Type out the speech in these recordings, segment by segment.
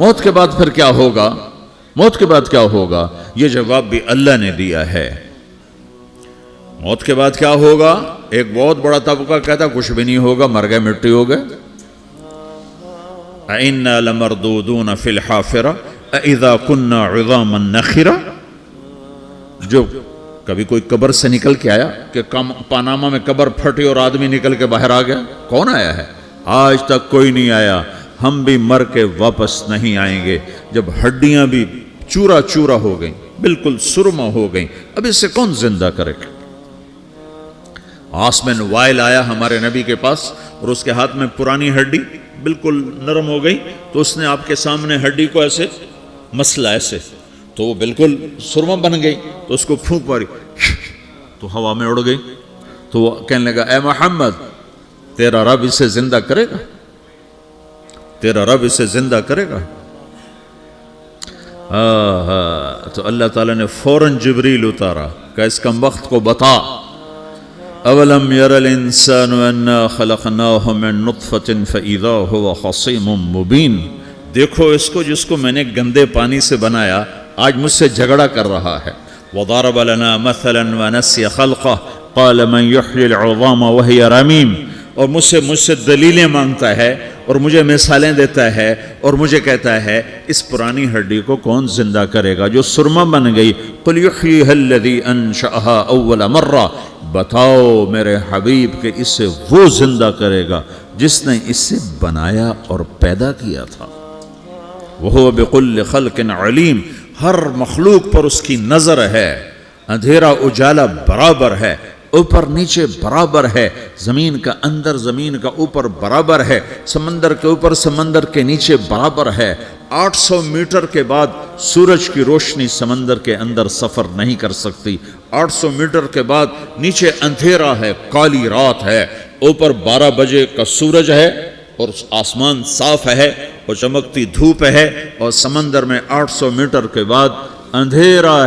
موت کے بعد پھر کیا ہوگا؟ موت کے بعد کیا ہوگا؟ یہ جواب بھی اللہ نے دیا ہے۔ موت کے بعد کیا ہوگا؟ ایک بہت بڑا طبقہ کہتا کچھ بھی نہیں ہوگا، مر گئے، مٹی ہو گئے۔ اِنَّا لَمَرْدُودُونَ فِي الْحَافِرَةِ اِذَا كُنَّا عِظَامًا نَخِرَةً۔ جو کبھی کوئی قبر سے نکل کے آیا کہ پاناما میں قبر پھٹی اور آدمی نکل کے باہر آ گیا؟ کون آیا ہے؟ آج تک کوئی نہیں آیا۔ ہم بھی مر کے واپس نہیں آئیں گے۔ جب ہڈیاں بھی چورا چورا ہو گئیں، بالکل سرما ہو گئیں، اب اس سے کون زندہ کرے گا؟ عاص بن وائل آیا ہمارے نبی کے پاس اور اس کے ہاتھ میں پرانی ہڈی بالکل نرم ہو گئی، تو اس نے آپ کے سامنے ہڈی کو ایسے مسلا، ایسے، تو وہ بالکل سرما بن گئی، تو اس کو پھونک ماری تو ہوا میں اڑ گئی۔ تو وہ کہنے لگا اے محمد، تیرا رب اسے زندہ کرے گا؟ تیرا رب اسے زندہ کرے گا؟ تو اللہ تعالیٰ نے فوراً جبریل اتارا کہ اس کم وقت کو بتا، اولم یر الانسان انا خلقناہ من نطفۃ فاذا هو خصیم مبین۔ دیکھو اس کو جس کو میں نے گندے پانی سے بنایا، آج مجھ سے جھگڑا کر رہا ہے۔ وضرب لنا مثلا ونسی خلقہ قال من یحیی العظام وہی رمیم۔ اور مجھ سے دلیلیں مانگتا ہے اور مجھے مثالیں دیتا ہے اور مجھے کہتا ہے اس پرانی ہڈی کو کون زندہ کرے گا جو سرما بن گئی؟ قل یحییھا الذی انشأھا اول مرہ۔ بتاؤ میرے حبیب کہ اسے وہ زندہ کرے گا جس نے اسے بنایا اور پیدا کیا تھا۔ وہو بکل خلق علیم۔ ہر مخلوق پر اس کی نظر ہے۔ اندھیرا اجالا برابر ہے، اوپر نیچے برابر ہے، زمین کا اندر زمین کا اوپر برابر ہے، سمندر کے اوپر سمندر کے نیچے برابر ہے۔ 800 میٹر کے بعد سورج کی روشنی سمندر کے اندر سفر نہیں کر سکتی۔ 800 میٹر کے بعد نیچے اندھیرا ہے، کالی رات ہے، اوپر 12 بجے کا سورج ہے اور آسمان صاف ہے اور چمکتی دھوپ ہے، اور سمندر میں 800 میٹر کے بعد اندھیرا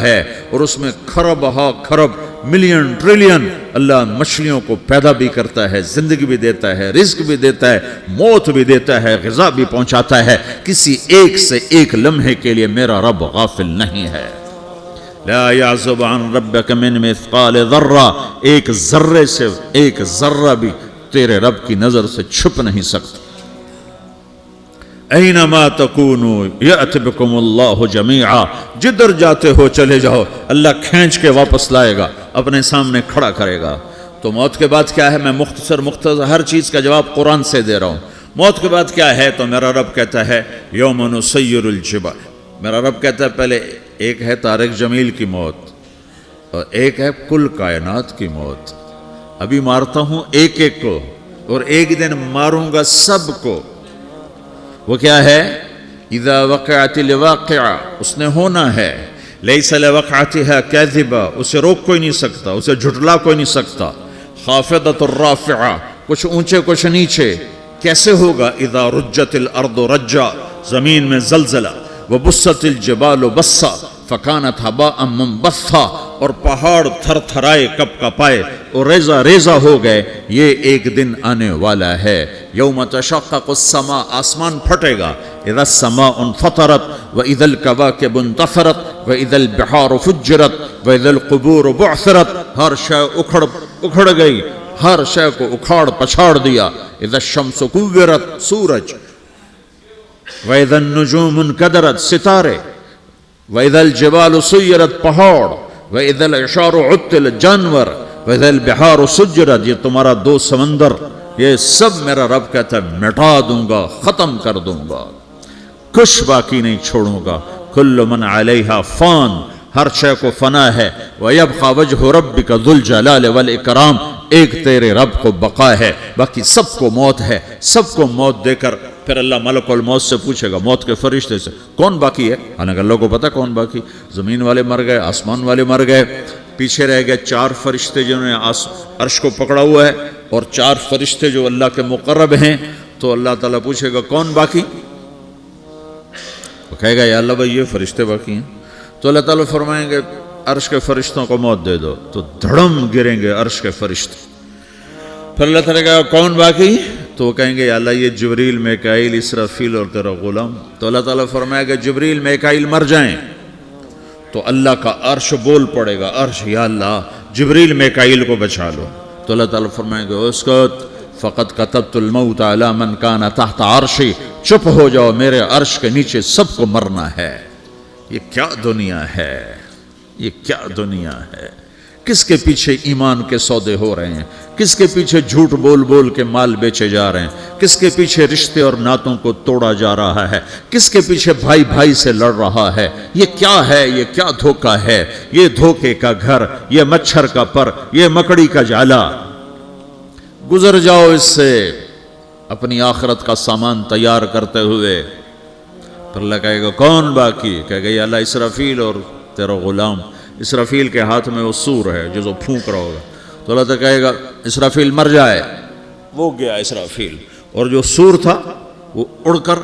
ہے اور اس میں کھرب ہا کھرب ملین ٹریلین اللہ مچھلیوں کو پیدا بھی کرتا ہے، زندگی بھی دیتا ہے، رزق بھی دیتا ہے، موت بھی دیتا ہے، غذا بھی پہنچاتا ہے۔ کسی ایک سے ایک لمحے کے لیے میرا رب غافل نہیں ہے۔ لا يعزب عن ربك من مثقال ذرہ، ایک ذرے سے ایک ذرہ بھی تیرے رب کی نظر سے چھپ نہیں سکتا۔ اینما تکونوا یأت بکم اللہ جمیعا، جدھر جاتے ہو چلے جاؤ، اللہ کھینچ کے واپس لائے گا، اپنے سامنے کھڑا کرے گا۔ تو موت کے بعد کیا ہے؟ میں مختصر ہر چیز کا جواب قرآن سے دے رہا ہوں۔ موت کے بعد کیا ہے؟ تو میرا رب کہتا ہے یوم نسیر الجبال۔ میرا رب کہتا ہے پہلے ایک ہے طارق جمیل کی موت اور ایک ہے کل کائنات کی موت۔ ابھی مارتا ہوں ایک ایک کو اور ایک دن ماروں گا سب کو۔ وہ کیا ہے؟ اذا وقعت الواقعہ، اس نے ہونا ہے۔ لیس لوقعتها کاذبہ، اسے روک کوئی نہیں سکتا، اسے جھٹلا کوئی نہیں سکتا۔ خافضۃ الرافعہ، کچھ اونچے کچھ نیچے۔ کیسے ہوگا؟ اذا رجت الارض رجا، زمین میں زلزلہ۔ وبست الجبال بسا فکانت ہباء منبثا، اور پہاڑ تھر تھرائے کپ کپائے اور ریزہ ریزہ ہو گئے۔ یہ ایک دن آنے والا ہے۔ یوم تشقق السماء، آسمان پھٹے گا۔ اذا السماء انفطرت واذا الكواكب انتثرت واذا البحار فجرت واذا القبور بعثرت، ہر شے اکھڑ گئی، ہر شے کو اکھاڑ پچھاڑ دیا۔ اذا الشمس كورت، سورج۔ واذا النجوم انكدرت، ستارے۔ وَإِذَا الْجِبَالُ سُيِّرَتْ، پہاڑ۔ وَإِذَا الْعِشَارُ عُطِّلَتْ، جانور۔ وَإِذَا الْبِحَارُ سُجِّرَتْ، یہ تمہارا دو سمندر، یہ سب میرا رب کہتا ہے مٹا دوں گا، ختم کر دوں گا، کچھ باقی نہیں چھوڑوں گا۔ كُلُّ مَنْ عَلَيْهَا فان، ہر شے کو فنا ہے۔ وَيَبْقَى وَجْهُ رَبِّكَ ذُو الْجَلَالِ وَالْإِكْرَامِ، ایک تیرے رب کو بقا ہے، باقی سب کو موت ہے۔ سب کو موت دے کر پھر اللہ ملک الموت سے پوچھے گا، موت کے فرشتے سے، کون باقی ہے؟ حالانکہ اللہ کو پتا کون باقی۔ زمین والے مر گئے، آسمان والے مر گئے، پیچھے رہ گئے 4 فرشتے جنہوں نے عرش کو پکڑا ہوا ہے، اور 4 فرشتے جو اللہ کے مقرب ہیں۔ تو اللہ تعالیٰ پوچھے گا کون باقی؟ وہ کہے گا یا اللہ بھائی یہ فرشتے باقی ہیں۔ تو اللہ تعالیٰ فرمائیں گے عرش کے فرشتوں کو موت دے دو، تو دھڑم گریں گے عرش کے فرشتے۔ پھر اللہ تعالیٰ کہا کون باقی؟ تو وہ کہیں گے یا اللہ یہ جبریل میکائیل اسرافیل اور تیرا غلام. تو اللہ تعالیٰ فرمائے گا جبریل میکائیل مر جائیں تو اللہ کا عرش بول پڑے گا, عرش یا اللہ جبریل میکائیل کو بچا لو. تو اللہ تعالیٰ فرمائے گا اسکت فقط کتبت الموت علی من کان تحت عرشی, چپ ہو جاؤ میرے عرش کے نیچے سب کو مرنا ہے. یہ کیا دنیا ہے, یہ کیا دنیا ہے. کس کے پیچھے ایمان کے سودے ہو رہے ہیں, کس کے پیچھے جھوٹ بول بول کے مال بیچے جا رہے ہیں, کس کے پیچھے رشتے اور ناتوں کو توڑا جا رہا ہے, کس کے پیچھے بھائی بھائی سے لڑ رہا ہے. یہ کیا ہے, یہ کیا دھوکہ ہے, یہ دھوکے کا گھر, یہ مچھر کا پر, یہ مکڑی کا جالا. گزر جاؤ اس سے اپنی آخرت کا سامان تیار کرتے ہوئے. پھر اللہ کہے گا کون باقی, کہے گا یا اللہ اسرافیل اور تیرا غلام. اسرافیل کے ہاتھ میں وہ سور ہے جو پھونک رہا ہوگا. تو اللہ تعالیٰ کہے گا اسرافیل مر جائے, وہ گیا اسرافیل, اور جو سور تھا وہ اڑ کر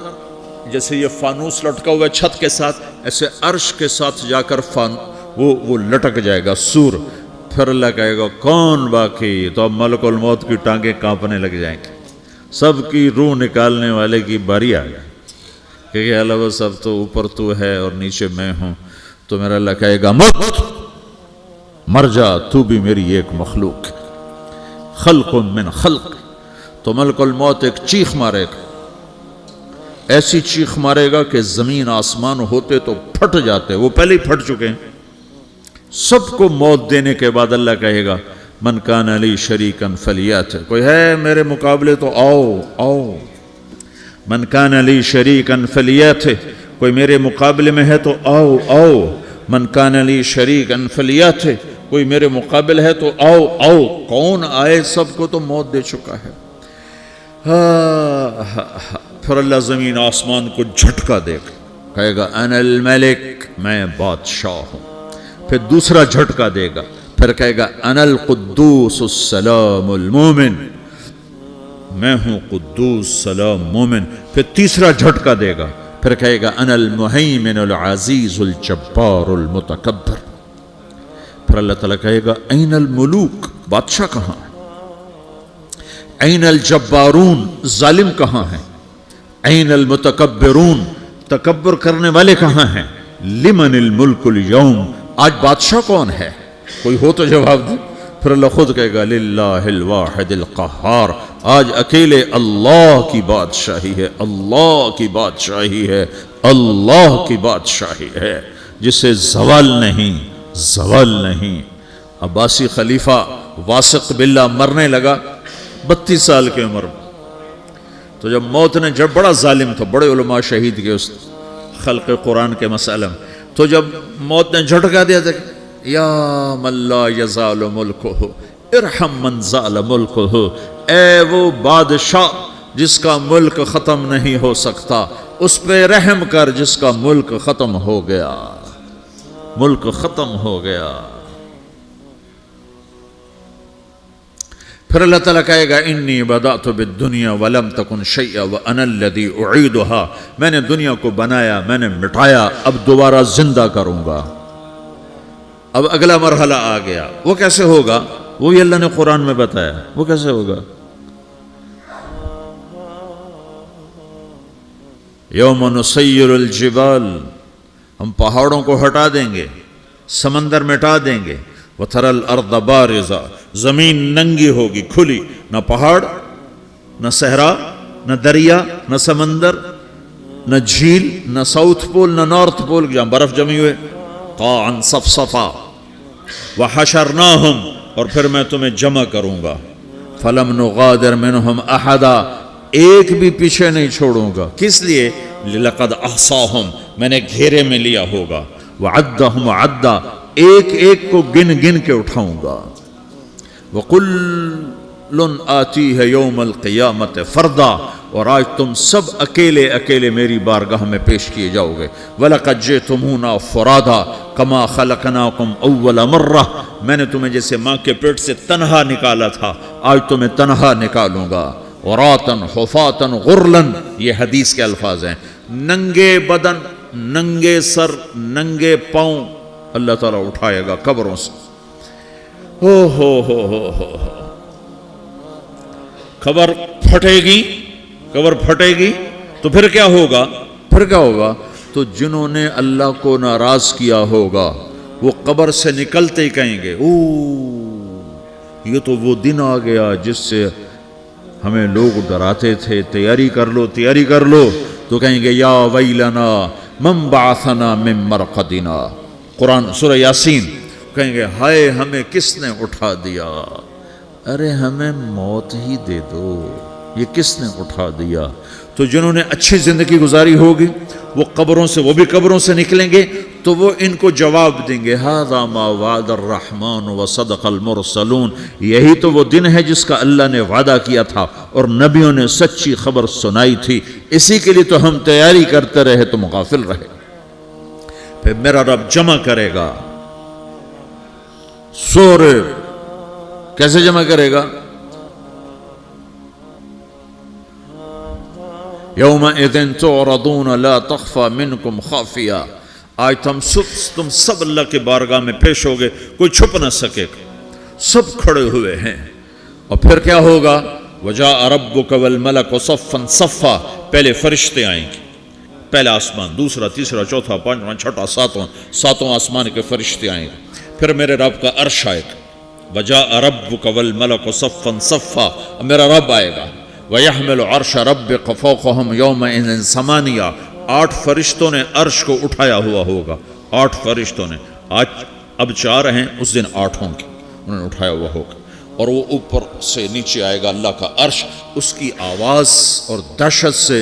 جیسے یہ فانوس لٹکا ہوا چھت کے ساتھ ایسے عرش کے ساتھ جا کر وہ لٹک جائے گا سور. پھر اللہ کہے گا کون باقی, تو اب ملک الموت کی ٹانگیں کانپنے لگ جائیں گے, سب کی روح نکالنے والے کی باری آ گئی کہ اللہ وہ سب تو اوپر تو ہے اور نیچے میں ہوں. تو میرا اللہ کہے گا موت مر جا, تو بھی میری ایک مخلوق, خلق من خلق. تو ملک الموت ایک چیخ مارے گا, ایسی چیخ مارے گا کہ زمین آسمان ہوتے تو پھٹ جاتے, وہ پہلے ہی پھٹ چکے ہیں. سب کو موت دینے کے بعد اللہ کہے گا من کان لی شریکن فلیات, کوئی ہے میرے مقابلے تو آؤ آؤ. من کان لی شریکن فلیات, کوئی میرے مقابلے میں ہے تو آؤ آؤ. من کان لی شریکن فلیات, کوئی میرے مقابل ہے تو آؤ آؤ. کون آئے, سب کو تو موت دے چکا ہے. پھر اللہ زمین آسمان کو جھٹکا دے گا, کہے گا انا الملک, میں بادشاہ ہوں. پھر دوسرا جھٹکا دے گا, پھر کہے گا انا القدوس السلام المومن, میں ہوں قدوس سلام مومن. پھر تیسرا جھٹکا دے گا, پھر کہے گا انا المہیمن العزیز الجبار المتکبر. پھر اللہ تعالیٰ کہے گا این الملوک, بادشاہ کہاں ہے؟ این الجبارون, ظالم کہاں ہیں؟ این المتکبرون, تکبر کرنے والے کہاں ہیں؟ لمن الملک اليوم, آج بادشاہ کون ہے؟ کوئی ہو تو جواب دے. پھر اللہ خود کہے گا للہ الواحد القہار, آج اکیلے اللہ کی بادشاہی ہے, اللہ کی بادشاہی ہے, اللہ کی بادشاہی ہے جسے زوال نہیں, زوال نہیں. عباسی خلیفہ واثق باللہ مرنے لگا 32 سال کی عمر میں. تو جب موت نے, جب بڑا ظالم تھا, بڑے علماء شہید کے اس خلق قرآن کے مسئلہ میں, تو جب موت نے جھٹکا دیا تھا یا من لا یزال ملکہ ارحم من زال ملکہ, اے وہ بادشاہ جس کا ملک ختم نہیں ہو سکتا, اس پہ رحم کر جس کا ملک ختم ہو گیا, ملک ختم ہو گیا. پھر اللہ تعالیٰ کہے گا انی بدأت بالدنیا ولم تکن شیئا وانا الذی اعیدها, میں نے دنیا کو بنایا, میں نے مٹایا, اب دوبارہ زندہ کروں گا. اب اگلا مرحلہ آ گیا, وہ کیسے ہوگا؟ وہی اللہ نے قرآن میں بتایا. وہ کیسے ہوگا؟ یوم نسیر الجبال, ہم پہاڑوں کو ہٹا دیں گے, سمندر مٹا دیں گے. وَتَرَى الْأَرْضَ بَارِزَةً, زمین ننگی ہوگی, کھلی, نہ پہاڑ, نہ صحرا, نہ دریا, نہ سمندر, نہ جھیل, نہ ساؤتھ پول, نہ نارتھ پول جہاں برف جمی ہوئے. قَاعًا صَفْصَفًا وَحَشَرْنَاهُمْ, اور پھر میں تمہیں جمع کروں گا. فَلَمْ نُغَادِرْ مِنْهُمْ أَحَدًا, ایک بھی پیچھے نہیں چھوڑوں گا. کس لیے؟ لَقَدْ أَحْصَاهُمْ, میں نے گھیرے میں لیا ہوگا. وَعَدَّهُمْ عَدًّا, ایک ایک کو گن گن کے اٹھاؤں گا. وَقُلٌّ آتِيهَ يَوْمَ الْقِيَامَةِ فَرْدًا, اور آج تم سب اکیلے اکیلے میری بارگاہ میں پیش کیے جاؤ گے. وَلَقَدْ جِئْتُمُونَا فُرَادًا كَمَا خَلَقْنَاكُمْ أَوَّلَ مَرَّةٍ, میں نے تمہیں جیسے ماں کے پیٹ سے تنہا نکالا تھا, آج تمہیں تنہا نکالوں گا. عُرَاةً حُفَاةً غُرْلًا, یہ حدیث کے الفاظ ہیں. ننگے بدن, ننگے سر, ننگے پاؤں اللہ تعالیٰ اٹھائے گا قبروں سے. ہو قبر پھٹے گی تو پھر کیا ہوگا؟ تو جنہوں نے اللہ کو ناراض کیا ہوگا وہ قبر سے نکلتے ہی کہیں گے یہ تو وہ دن آ گیا جس سے ہمیں لوگ ڈراتے تھے، تیاری کر لو، تو کہیں گے یا ویلنا من بعثنا من مرقدنا، قرآن سورہ یاسین، کہیں گے ہائے ہمیں کس نے اٹھا دیا، ارے ہمیں موت ہی دے دو، یہ کس نے اٹھا دیا؟ تو جنہوں نے اچھی زندگی گزاری ہوگی وہ بھی قبروں سے نکلیں گے تو وہ ان کو جواب دیں گے ھذا ما وعد الرحمن وصدق المرسلون، یہی تو وہ دن ہے جس کا اللہ نے وعدہ کیا تھا اور نبیوں نے سچی خبر سنائی تھی، اسی کے لیے تو ہم تیاری کرتے رہے، تم غافل رہے۔ پھر میرا رب جمع کرے گا سورے، کیسے جمع کرے گا؟ یومئذ تعرضون لا تخفى منکم خافیہ، آج تم سب اللہ کے بارگاہ میں پیش ہوگے، کوئی چھپ نہ سکے گا، سب کھڑے ہوئے ہیں۔ اور پھر کیا ہوگا؟ وجاء ربک والملک صفا صفا، پہلے فرشتے آئیں گے، پہلا آسمان، دوسرا، تیسرا، چوتھا، پانچواں، چھٹا، ساتواں آسمان کے فرشتے آئیں گے، پھر میرے رب کا عرش آئے گا، وجاء ربک والملک صفا صفا، میرا رب آئے گا، وَيَحْمِلُ عَرْشَ رَبِّكَ فَوْقَهُمْ يَوْمَئِذٍ ثَمَانِيَةٌ، 8 فرشتوں نے عرش کو اٹھایا ہوا ہوگا، 8 فرشتوں نے، آج اب 4 ہیں، اس دن 8 ہوں گے، انہوں نے اٹھایا ہوا ہوگا، اور وہ اوپر سے نیچے آئے گا اللہ کا عرش، اس کی آواز اور دہشت سے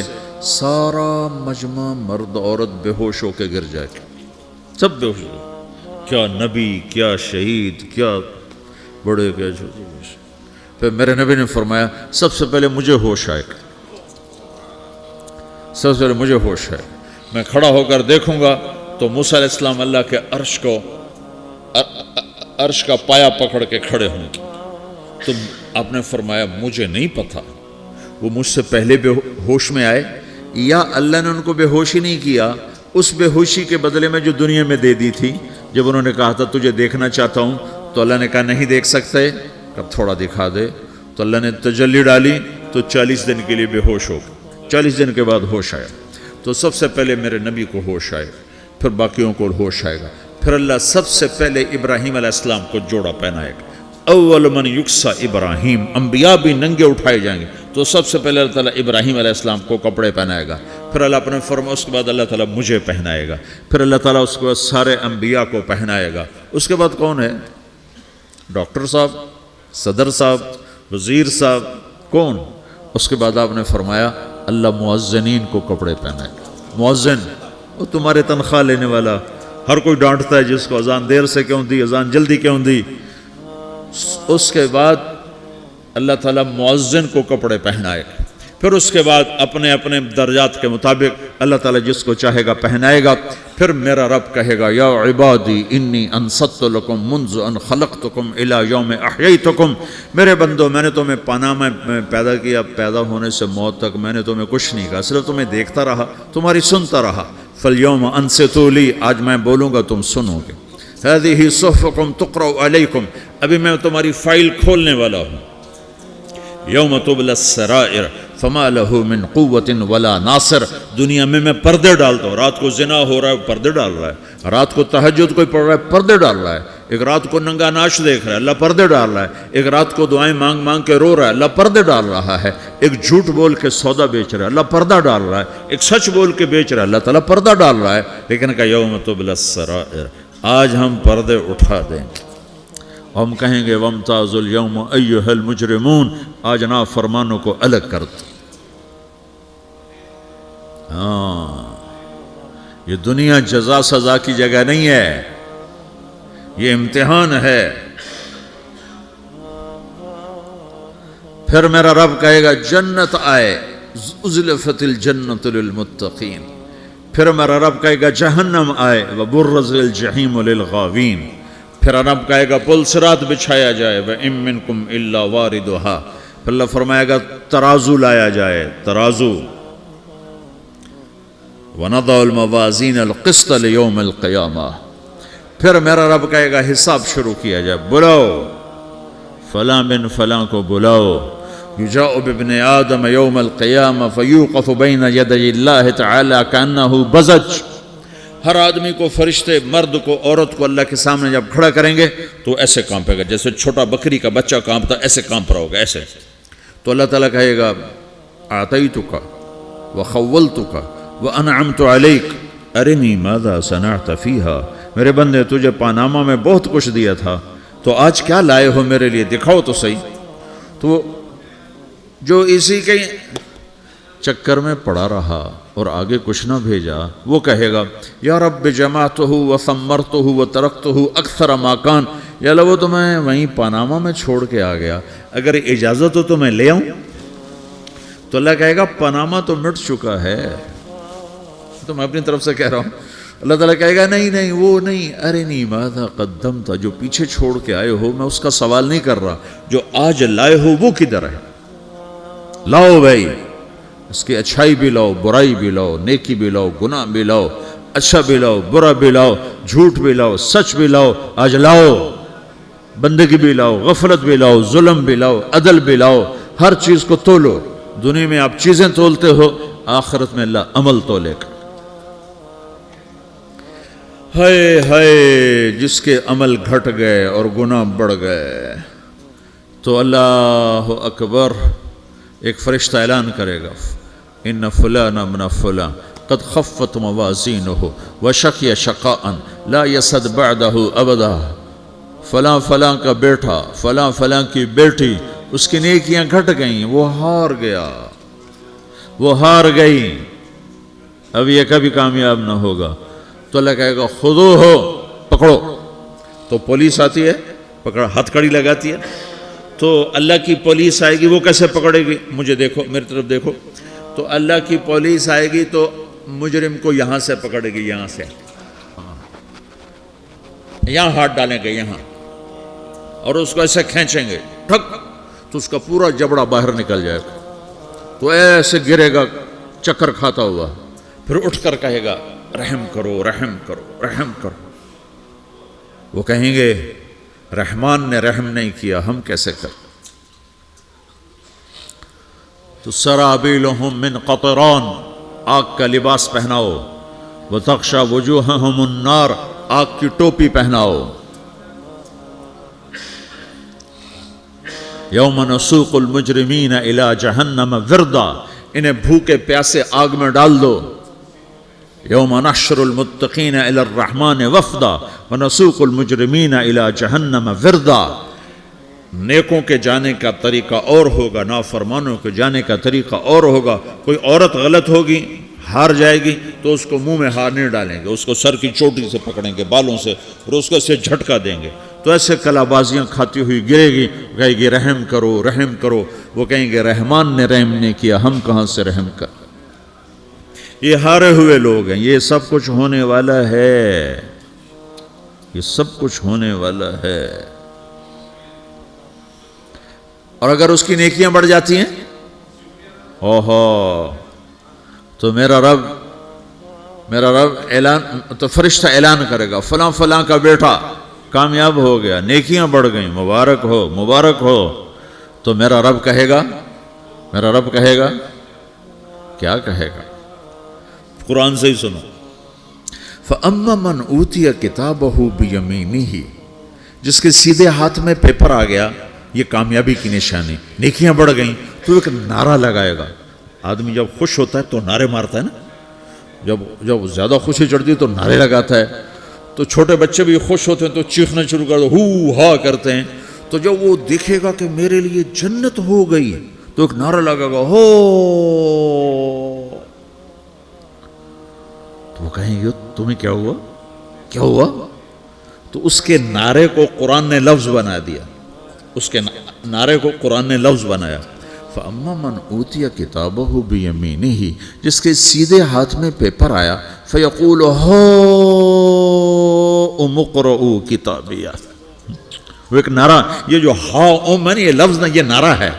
سارا مجمع مرد عورت بے ہوش ہو کے گر جائے گا، سب بے ہوش ہو، کیا نبی، کیا شہید، کیا بڑے، کیا چھوٹے۔ پھر میرے نبی نے فرمایا سب سے پہلے مجھے ہوش آئے گا، سب سے پہلے مجھے ہوش ہے، میں کھڑا ہو کر دیکھوں گا تو موسیٰ علیہ السلام اللہ کے عرش کا پایا پکڑ کے کھڑے ہوں گے، تو آپ نے فرمایا مجھے نہیں پتا وہ مجھ سے پہلے بے ہوش میں آئے یا اللہ نے ان کو بے ہوشی نہیں کیا، اس بے ہوشی کے بدلے میں جو دنیا میں دے دی تھی، جب انہوں نے کہا تھا تجھے دیکھنا چاہتا ہوں تو اللہ نے کہا نہیں دیکھ سکتے، اب تھوڑا دکھا دے، تو اللہ نے تجلی ڈالی تو 40 دن کے لیے بے ہوش ہو گئے، 40 دن کے بعد ہوش آیا، تو سب سے پہلے میرے نبی کو ہوش آئے، پھر باقیوں کو ہوش آئے گا، پھر اللہ سب سے پہلے ابراہیم علیہ السلام کو جوڑا پہنائے گا، اول من یکسا ابراہیم، انبیاء بھی ننگے اٹھائے جائیں گے، تو سب سے پہلے اللہ تعالیٰ ابراہیم علیہ السلام کو کپڑے پہنائے گا، پھر اللہ اپنے فرما، اس کے بعد اللہ تعالیٰ مجھے پہنائے گا، پھر اللہ تعالیٰ اس کے بعد سارے انبیاء کو پہنائے گا، اس کے بعد کون ہے؟ ڈاکٹر صاحب، صدر صاحب، وزیر صاحب، کون؟ اس کے بعد آپ نے فرمایا اللہ مؤذنین کو کپڑے پہنائے گا، مؤذن وہ تمہارے تنخواہ لینے والا، ہر کوئی ڈانٹتا ہے جس کو اذان دیر سے کیوں دی، اذان جلدی کیوں دی، اس کے بعد اللہ تعالیٰ مؤذن کو کپڑے پہنائے گا، پھر اس کے بعد اپنے اپنے درجات کے مطابق اللہ تعالیٰ جس کو چاہے گا پہنائے گا، پھر میرا رب کہے گا یا عبادی انی انصت لکم منذ ان خلقتکم الی یوم احییتکم، میرے بندو میں نے تمہیں پناہ میں پیدا کیا، پیدا ہونے سے موت تک میں نے تمہیں کچھ نہیں کہا، صرف تمہیں دیکھتا رہا، تمہاری سنتا رہا، فالیوم انصتوا لی، آج میں بولوں گا تم سنو گے، ہذہ صحفکم تقرأ علیکم، ابھی میں تمہاری فائل کھولنے والا ہوں، یوم تبلی السرائر فما لہ من قوت ولا ناصر، دنیا میں پردے ڈالتا ہوں، رات کو زنا ہو رہا ہے پردے ڈال رہا ہے، رات کو تہجد کوئی پڑھ رہا ہے پردے ڈال رہا ہے، ایک رات کو ننگا ناچ دیکھ رہا ہے اللہ پردے ڈال رہا ہے، ایک رات کو دعائیں مانگ مانگ کے رو رہا ہے اللہ پردے ڈال رہا ہے، ایک جھوٹ بول کے سودا بیچ رہا ہے اللہ پردہ ڈال رہا ہے، ایک سچ بول کے بیچ رہا ہے اللہ تعالیٰ پردہ ڈال رہا ہے، لیکن کہ یوم تبلی السرائر، آج ہم پردے اٹھا دیں گے، ہم کہیں گے وامتازوا اليوم ایھا المجرمون، آج نافرمانوں کو الگ کر دو۔ یہ دنیا جزا سزا کی جگہ نہیں ہے، یہ امتحان ہے۔ پھر میرا رب کہے گا جنت آئے، ازلفت الجنت للمتقین، پھر میرا رب کہے گا جہنم آئے، وبرزت الجحیم للغاوین، پھر رب کہے گا پل صراط بچھایا جائے، وَإِن مِّنكُمْ إِلَّا وَارِدُهَا، پھر اللہ فرمائے گا ترازو لایا جائے، ترازو، وَنَضَعُ الْمَوَازِينَ الْقِسْطَ لِيَوْمِ الْقِيَامَةِ، پھر میرا رب کہے گا حساب شروع کیا جائے، بلاؤ فلاں بن فلاں کو بلاؤ، یجاء بابن آدم یوم القیامہ فیوقف بین یدی اللہ تعالی کانہ بزج، ہر آدمی کو، فرشتے، مرد کو، عورت کو اللہ کے سامنے جب کھڑا کریں گے تو ایسے کانپے گا جیسے چھوٹا بکری کا بچہ کانپتا، ایسے کانپ رہا ہوگا ایسے. تو اللہ تعالیٰ کہے گا اعطیتک وخولتک وانعمت علیک ارنی ماذا صنعت فیہا، میرے بندے تجھے پاناما میں بہت کچھ دیا تھا، تو آج کیا لائے ہو میرے لیے، دکھاؤ تو صحیح. تو جو اسی کے چکر میں پڑا رہا اور آگے کچھ نہ بھیجا، وہ کہے گا یا رب جمعتہ وثمرتہ وترکتہ اکثر ما کان، یا اللہ وہ تو میں وہیں پاناما میں چھوڑ کے آ گیا، اگر اجازت ہو تو میں لے آؤں. تو اللہ کہے گا پاناما تو مٹ چکا ہے، تو میں اپنی طرف سے کہہ رہا ہوں. اللہ تعالیٰ کہے گا نہیں نہیں وہ نہیں، ارنی ماذا قدمت، جو پیچھے چھوڑ کے آئے ہو میں اس کا سوال نہیں کر رہا، جو آج لائے ہو وہ کدھر ہے، لاؤ بھائی، اس کی اچھائی بھی لاؤ، برائی بھی لاؤ، نیکی بھی لاؤ، گناہ بھی لاؤ، اچھا بھی لاؤ، برا بھی لاؤ، جھوٹ بھی لاؤ، سچ بھی لاؤ، آج لاؤ. بندگی بھی لاؤ، غفلت بھی لاؤ، ظلم بھی لاؤ، عدل بھی لاؤ، ہر چیز کو تولو. دنیا میں آپ چیزیں تولتے ہو، آخرت میں اللہ عمل تولے گا. ہائے ہائے جس کے عمل گھٹ گئے اور گناہ بڑھ گئے، تو اللہ اکبر، ایک فرشتہ اعلان کرے گا ان فلان ابن فلان قد خفت موازینہ وشقی شقاء لا یسد بعدہ ابدا، فلاں فلاں کا بیٹا، فلاں فلاں کی بیٹی، اس کی نیکیاں گھٹ گئیں، وہ ہار گیا، وہ ہار گئی، اب یہ کبھی کامیاب نہ ہوگا. تو اللہ کہے گا خودو ہو، پکڑو. تو پولیس آتی ہے، پکڑ ہتھ کڑی لگاتی ہے. تو اللہ کی پولیس آئے گی، وہ کیسے پکڑے گی، مجھے دیکھو، میری طرف دیکھو. تو اللہ کی پولیس آئے گی تو مجرم کو یہاں سے پکڑے گی، یہاں سے، یہاں ہاتھ ڈالیں گے یہاں، اور اس کو ایسے کھینچیں گے ٹھک، تو اس کا پورا جبڑا باہر نکل جائے گا. تو ایسے گرے گا چکر کھاتا ہوا، پھر اٹھ کر کہے گا رحم کرو، رحم کرو، رحم کرو. وہ کہیں گے رحمان نے رحم نہیں کیا، ہم کیسے کریں. تو سرابیلہم من قطران، آگ کا لباس پہناؤ، وتغشا وجوہہم النار، آگ کی ٹوپی پہناؤ. یوم نسوق المجرمین الی جہنم وردا، انہیں بھوکے پیاسے آگ میں ڈال دو. یوم نحشر المتقین الی الرحمن وفدا ونسوق المجرمین الی جہنم وردا. نیکوں کے جانے کا طریقہ اور ہوگا، نافرمانوں کے جانے کا طریقہ اور ہوگا. کوئی عورت غلط ہوگی، ہار جائے گی، تو اس کو منہ میں ہار نہیں ڈالیں گے، اس کو سر کی چوٹی سے پکڑیں گے، بالوں سے، اور اس کو سے جھٹکا دیں گے. تو ایسے کلا بازیاں کھاتی ہوئی گرے گی، کہے گی رحم کرو، رحم کرو. وہ کہیں گے رحمان نے رحم نہیں کیا، ہم کہاں سے رحم کر. یہ ہارے ہوئے لوگ ہیں. یہ سب کچھ ہونے والا ہے، یہ سب کچھ ہونے والا ہے. اور اگر اس کی نیکیاں بڑھ جاتی ہیں، اوہو، تو میرا رب اعلان، تو فرشتہ اعلان کرے گا فلاں فلاں کا بیٹا کامیاب ہو گیا، نیکیاں بڑھ گئیں، مبارک ہو، مبارک ہو. تو میرا رب کہے گا کیا کہے گا، قرآن سے ہی سنو. فَأَمَّا مَنْ أُوتِيَ كِتَابَهُ بِيَمِينِهِ، جس کے سیدھے ہاتھ میں پیپر آ گیا، یہ کامیابی کی نشانی، نیکیاں بڑھ گئیں، تو ایک نعرہ لگائے گا. آدمی جب خوش ہوتا ہے تو نعرے مارتا ہے نا، جب زیادہ خوشی چڑھتی ہے تو نعرے لگاتا ہے. تو چھوٹے بچے بھی خوش ہوتے ہیں تو چیخنا شروع کر دو، ہو ہا کرتے ہیں. تو جب وہ دیکھے گا کہ میرے لیے جنت ہو گئی، تو ایک نعرہ لگے گا ہو. تو وہ کہیں گے تمہیں کیا ہوا. تو اس کے نعرے کو قرآن نے لفظ بنا دیا، اس کے نعرے کو قرآن نے لفظ بنایا. فَأَمَّا مَنْ أُوتِيَ كِتَابَهُ بِيَمِينِهِ، جس کے سیدھے ہاتھ میں پیپر آیا، فَيَقُولُ هَاؤْمُ اقْرَءُوا كِتَابِيَهْ. وہ ایک نعرہ، یہ جو ہاؤم ہے نا، یہ لفظ نہ، یہ نعرہ ہے.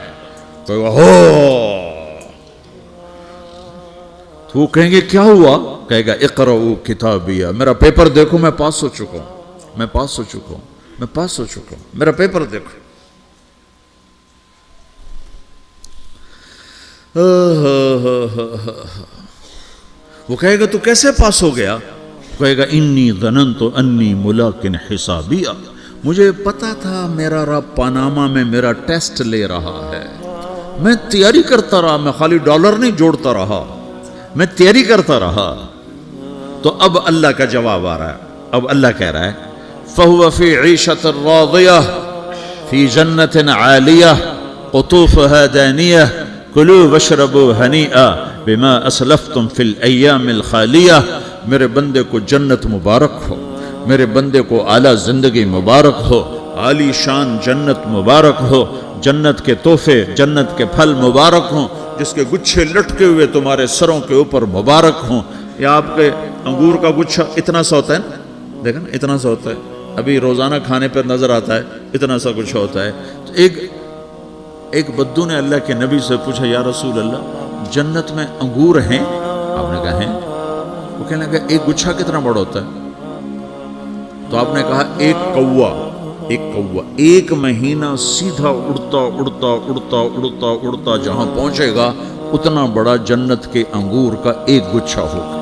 تو وہ کہیں گے کیا ہوا، کہے گا اقرؤوا کتابیہ، میرا پیپر دیکھو، میں پاس ہو چکا ہوں، میرا پیپر دیکھو. وہ کہے گا تو کیسے پاس ہو گیا؟ کہے گا انی ظننت انی ملاقن حسابیہ، مجھے پتا تھا میرا رب پاناما میں میرا ٹیسٹ لے رہا ہے، میں تیاری کرتا رہا، میں خالی ڈالر نہیں جوڑتا رہا، میں تیاری کرتا رہا۔ تو اب اللہ کا جواب آ رہا ہے، اب اللہ کہہ رہا ہے فَهُوَ فِي عِيشَةٍ رَاضِيَةٍ فِي جَنَّةٍ عَالِيَةٍ قُطُوفُهَا دَانِيَةٌ كُلُوا وَاشْرَبُوا هَنِيئًا بِمَا أَسْلَفْتُمْ فِي الْأَيَّامِ الْخَالِيَةِ، میرے بندے کو جنت مبارک ہو، میرے بندے کو اعلیٰ زندگی مبارک ہو، عالی شان جنت مبارک ہو، جنت کے تحفے، جنت کے پھل مبارک ہوں، جس کے گچھے لٹکے ہوئے تمہارے سروں کے اوپر مبارک ہوں۔ یا آپ کے انگور کا گچھا اتنا سا ہوتا ہے نا، دیکھیں نا اتنا سا ہوتا ہے، ابھی روزانہ کھانے پر نظر آتا ہے، اتنا سا گچھا ہوتا ہے۔ تو ایک بدو نے اللہ کے نبی سے پوچھا یا رسول اللہ جنت میں انگور ہیں؟ آپ نے کہا ہیں۔ وہ کہنے لگا ایک گچھا کتنا بڑا ہوتا ہے؟ تو آپ نے کہا ایک کوا ایک مہینہ سیدھا اڑتا اڑتا اڑتا اڑتا اڑتا جہاں پہنچے گا اتنا بڑا جنت کے انگور کا ایک گچھا ہوگا۔